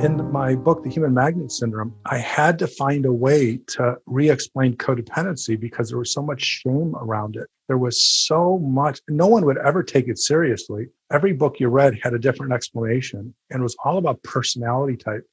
In my book, The Human Magnet Syndrome, I had to find a way to re-explain codependency because there was so much shame around it. There was so much, no one would ever take it seriously. Every book you read had a different explanation and it was all about personality type.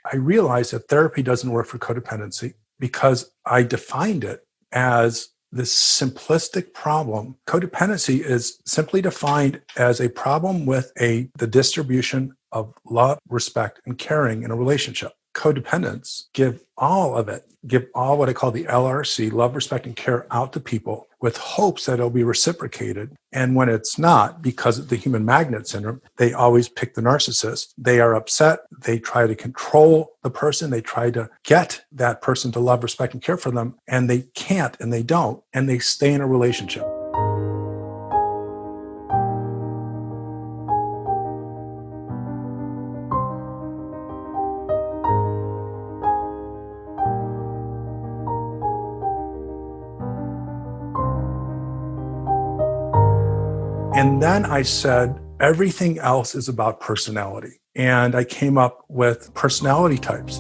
I realized that therapy doesn't work for codependency because I defined it as this simplistic problem. Codependency is simply defined as a problem with the distribution of love, respect, and caring in a relationship. Codependents give all of it, give all what I call the LRC, love, respect, and care out to people with hopes that it'll be reciprocated. And when it's not, because of the human magnet syndrome, they always pick the narcissist. They are upset. They try to control the person. They try to get that person to love, respect, and care for them. And they can't, and they don't, and they stay in a relationship. And then I said, everything else is about personality. And I came up with personality types.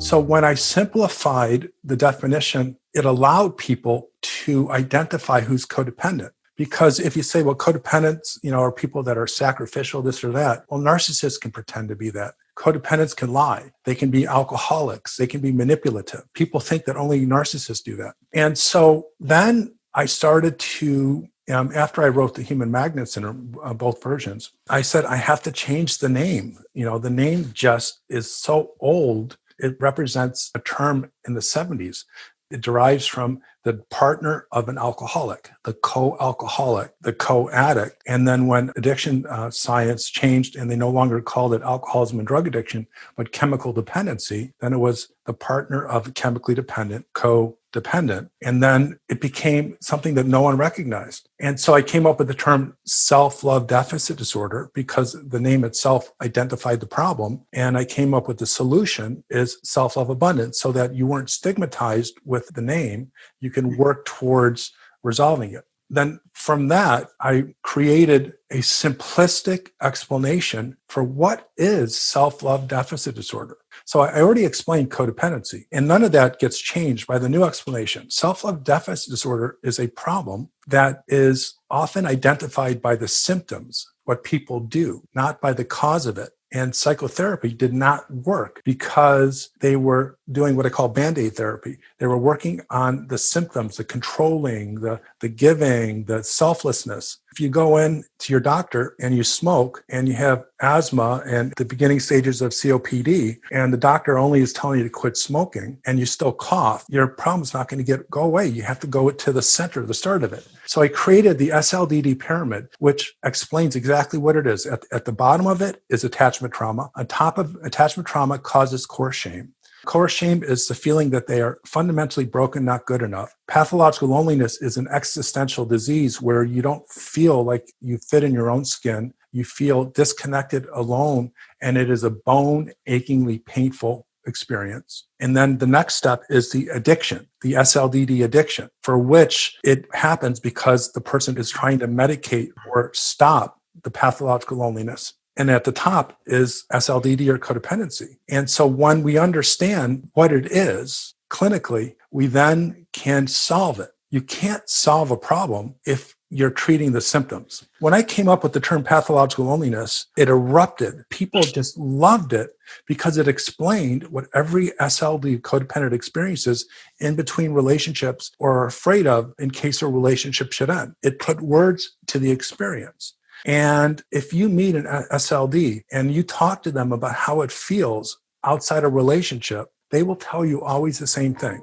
So when I simplified the definition, it allowed people to identify who's codependent. Because if you say, well, codependents, are people that are sacrificial, this or that. Well, narcissists can pretend to be that. Codependents can lie. They can be alcoholics. They can be manipulative. People think that only narcissists do that. And so then I started to, after I wrote The Human Magnet Syndrome, both versions, I said, I have to change the name. The name just is so old. It represents a term in the 70s. It derives from the partner of an alcoholic, the co-alcoholic, the co-addict. And then when addiction science changed and they no longer called it alcoholism and drug addiction, but chemical dependency, then it was the partner of a chemically dependent, co-dependent. And then it became something that no one recognized. And so I came up with the term self-love deficit disorder because the name itself identified the problem. And I came up with the solution is self-love abundance so that you weren't stigmatized with the name. You can work towards resolving it. Then from that, I created a simplistic explanation for what is self-love deficit disorder. So I already explained codependency, and none of that gets changed by the new explanation. Self-love deficit disorder is a problem that is often identified by the symptoms, what people do, not by the cause of it. And psychotherapy did not work because they were doing what I call Band-Aid therapy. They were working on the symptoms, the controlling, the giving, the selflessness. If you go in to your doctor and you smoke and you have asthma and the beginning stages of COPD, and the doctor only is telling you to quit smoking and you still cough, your problem's not going to go away. You have to go to the center, the start of it. So I created the SLDD pyramid, which explains exactly what it is. At the bottom of it is attachment trauma. On top of attachment trauma causes core shame. Core shame is the feeling that they are fundamentally broken, not good enough. Pathological loneliness is an existential disease where you don't feel like you fit in your own skin. You feel disconnected, alone, and it is a bone-achingly painful experience. And then the next step is the addiction, the SLDD addiction, for which it happens because the person is trying to medicate or stop the pathological loneliness. And at the top is SLDD or codependency. And so when we understand what it is clinically, we then can solve it. You can't solve a problem if you're treating the symptoms. When I came up with the term pathological loneliness, it erupted. People just loved it because it explained what every SLD codependent experiences in between relationships or are afraid of in case a relationship should end. It put words to the experience. And if you meet an SLD and you talk to them about how it feels outside a relationship, they will tell you always the same thing.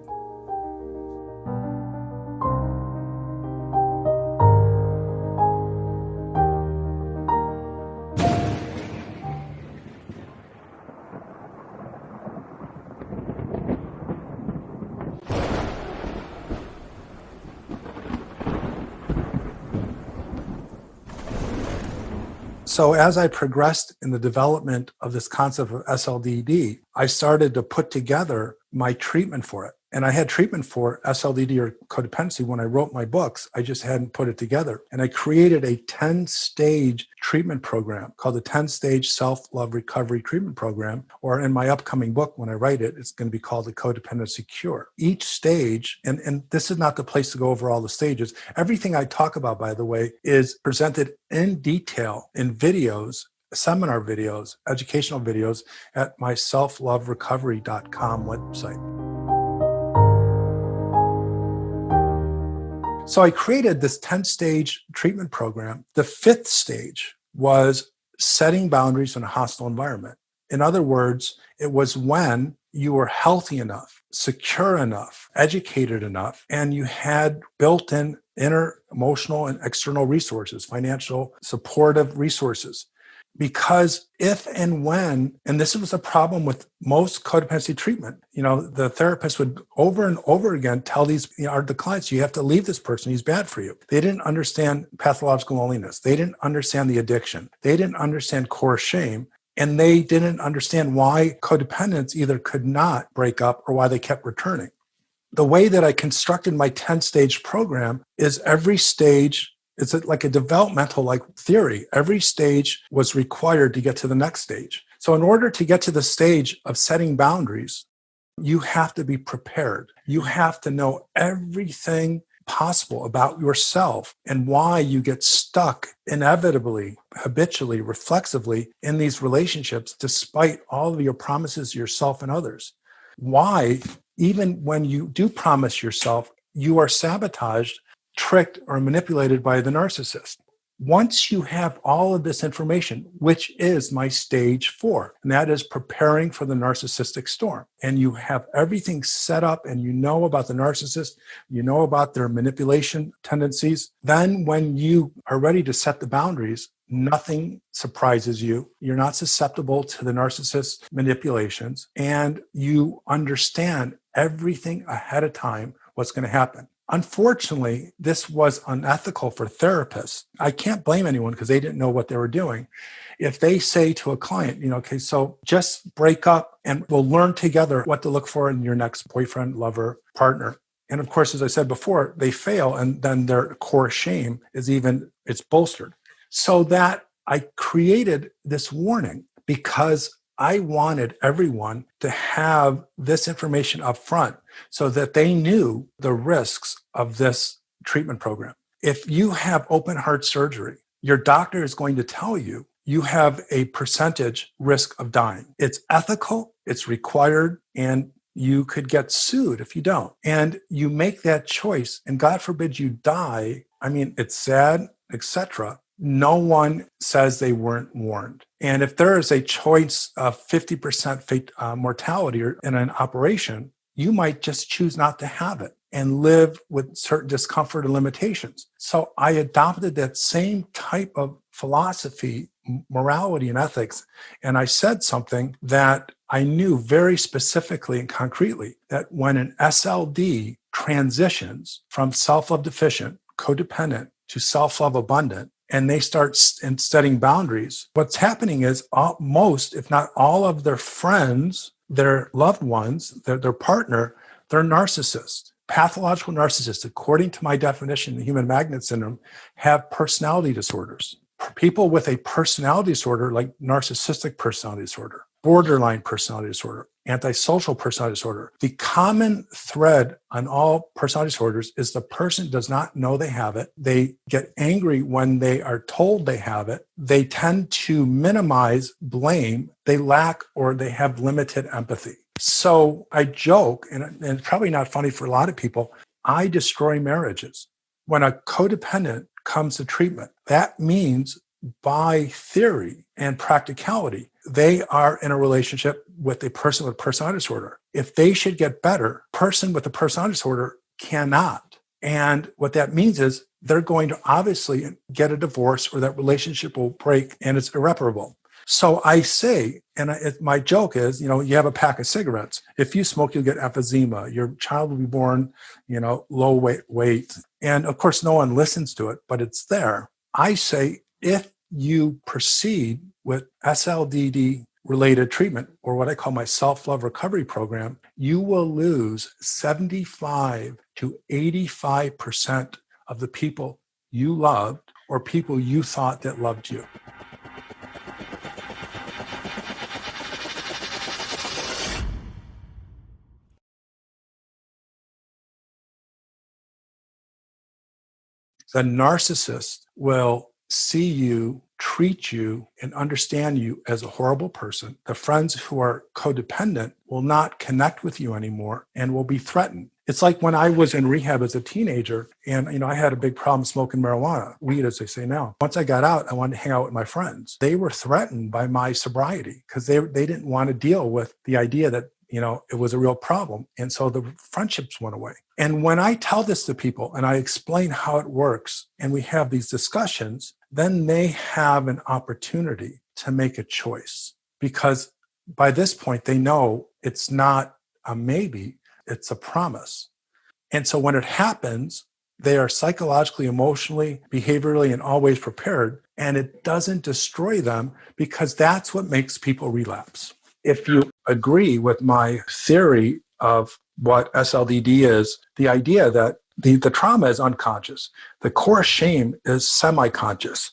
So as I progressed in the development of this concept of SLDD, I started to put together my treatment for it. And I had treatment for SLDD or codependency when I wrote my books. I just hadn't put it together. And I created a 10-stage treatment program called the 10-stage self-love recovery treatment program. Or in my upcoming book, when I write it, it's going to be called the codependency cure. Each stage, and this is not the place to go over all the stages. Everything I talk about, by the way, is presented in detail in videos, seminar videos, educational videos at my selfloverecovery.com website. So I created this 10-stage treatment program. The 5th stage was setting boundaries in a hostile environment. In other words, it was when you were healthy enough, secure enough, educated enough, and you had built-in inner, emotional, and external resources, financial, supportive resources. Because if and when, and this was a problem with most codependency treatment, the therapist would over and over again tell the clients, you have to leave this person, he's bad for you. They didn't understand pathological loneliness. They didn't understand the addiction. They didn't understand core shame. And they didn't understand why codependents either could not break up or why they kept returning. The way that I constructed my 10-stage program is every stage, it's like a developmental theory. Every stage was required to get to the next stage. So in order to get to the stage of setting boundaries, you have to be prepared. You have to know everything possible about yourself and why you get stuck inevitably, habitually, reflexively in these relationships, despite all of your promises to yourself and others. Why, even when you do promise yourself, you are sabotaged, tricked, or manipulated by the narcissist. Once you have all of this information, which is my stage 4, and that is preparing for the narcissistic storm, and you have everything set up and you know about the narcissist, you know about their manipulation tendencies, then when you are ready to set the boundaries, nothing surprises you. You're not susceptible to the narcissist's manipulations, and you understand everything ahead of time, what's going to happen. Unfortunately, this was unethical for therapists. I can't blame anyone because they didn't know what they were doing. If they say to a client, okay, so just break up and we'll learn together what to look for in your next boyfriend, lover, partner. And of course, as I said before, they fail and then their core shame it's bolstered. So that I created this warning because I wanted everyone to have this information up front so that they knew the risks of this treatment program. If you have open heart surgery, your doctor is going to tell you you have a percentage risk of dying. It's ethical, it's required, and you could get sued if you don't. And you make that choice, and God forbid you die. I mean, it's sad, etc. No one says they weren't warned. And if there is a choice of 50% mortality in an operation, you might just choose not to have it and live with certain discomfort and limitations. So I adopted that same type of philosophy, morality, and ethics. And I said something that I knew very specifically and concretely, that when an SLD transitions from self-love deficient, codependent, to self-love abundant, and they start setting boundaries, what's happening is most, if not all of their friends, their loved ones, their partner, they're narcissists. Pathological narcissists, according to my definition, the human magnet syndrome, have personality disorders. People with a personality disorder, like narcissistic personality disorder, borderline personality disorder, antisocial personality disorder. The common thread on all personality disorders is the person does not know they have it. They get angry when they are told they have it. They tend to minimize blame. They lack or they have limited empathy. So I joke, and it's probably not funny for a lot of people, I destroy marriages. When a codependent comes to treatment, that means by theory and practicality, they are in a relationship with a person with personality disorder. If they should get better, person with a personality disorder cannot. And what that means is they're going to obviously get a divorce or that relationship will break and it's irreparable. So I say, and my joke is, you have a pack of cigarettes. If you smoke, you'll get emphysema. Your child will be born, low weight. And of course, no one listens to it, but it's there. I say, if you proceed with SLDD related treatment, or what I call my self-love recovery program, you will lose 75 to 85% of the people you loved or people you thought that loved you. The narcissist will see you, treat you, and understand you as a horrible person. The friends who are codependent will not connect with you anymore and will be threatened. It's like when I was in rehab as a teenager and, I had a big problem smoking marijuana, weed as they say now. Once I got out, I wanted to hang out with my friends. They were threatened by my sobriety because they didn't want to deal with the idea that it was a real problem. And so the friendships went away. And when I tell this to people and I explain how it works and we have these discussions, then they have an opportunity to make a choice, because by this point, they know it's not a maybe, it's a promise. And so when it happens, they are psychologically, emotionally, behaviorally, and always prepared. And it doesn't destroy them, because that's what makes people relapse. If you agree with my theory of what SLDD is, the idea that the trauma is unconscious, the core shame is semi-conscious.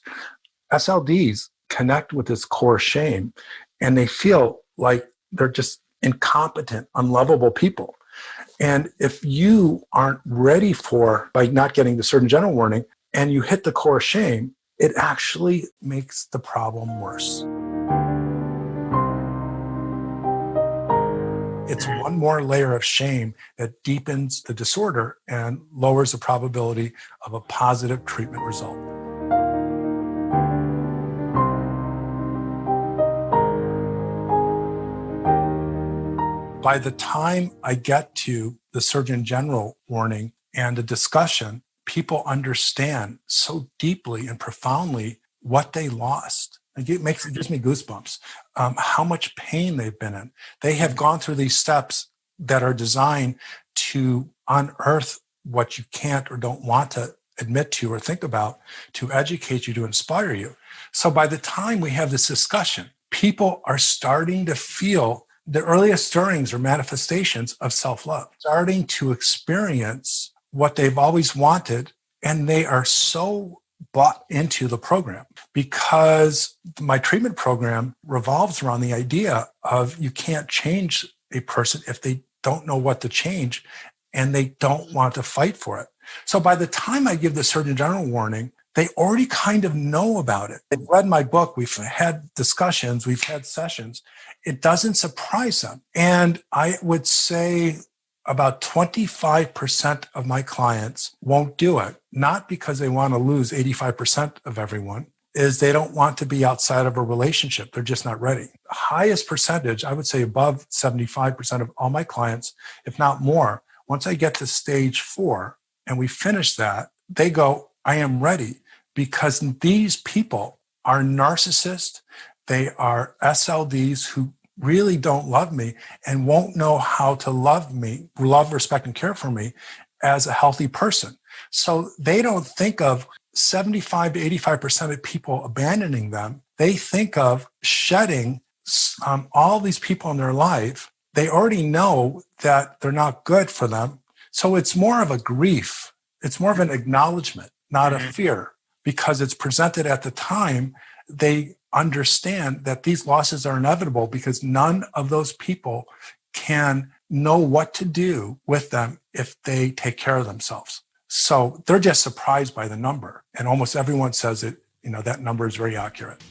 SLDs connect with this core shame and they feel like they're just incompetent, unlovable people. And if you aren't ready by not getting the Surgeon General warning and you hit the core shame, it actually makes the problem worse. It's one more layer of shame that deepens the disorder and lowers the probability of a positive treatment result. By the time I get to the Surgeon General warning and the discussion, people understand so deeply and profoundly what they lost. It gives me goosebumps, how much pain they've been in. They have gone through these steps that are designed to unearth what you can't or don't want to admit to or think about, to educate you, to inspire you. So by the time we have this discussion, people are starting to feel the earliest stirrings or manifestations of self-love, starting to experience what they've always wanted, and they are so bought into the program, because my treatment program revolves around the idea of you can't change a person if they don't know what to change and they don't want to fight for it. So by the time I give the Surgeon General warning, they already kind of know about it. They've read my book. We've had discussions. We've had sessions. It doesn't surprise them. And I would say about 25% of my clients won't do it, not because they want to lose 85% of everyone, is they don't want to be outside of a relationship. They're just not ready. The highest percentage, I would say above 75% of all my clients, if not more, once I get to stage 4 and we finish that, they go, I am ready, because these people are narcissists. They are SLDs who really don't love me and won't know how to love me, love, respect, and care for me as a healthy person. So they don't think of 75 to 85% of people abandoning them. They think of shedding all these people in their life. They already know that they're not good for them. So it's more of a grief. It's more of an acknowledgement, not a fear, because it's presented at the time. They understand that these losses are inevitable because none of those people can know what to do with them if they take care of themselves. So they're just surprised by the number. And almost everyone says it, that number is very accurate.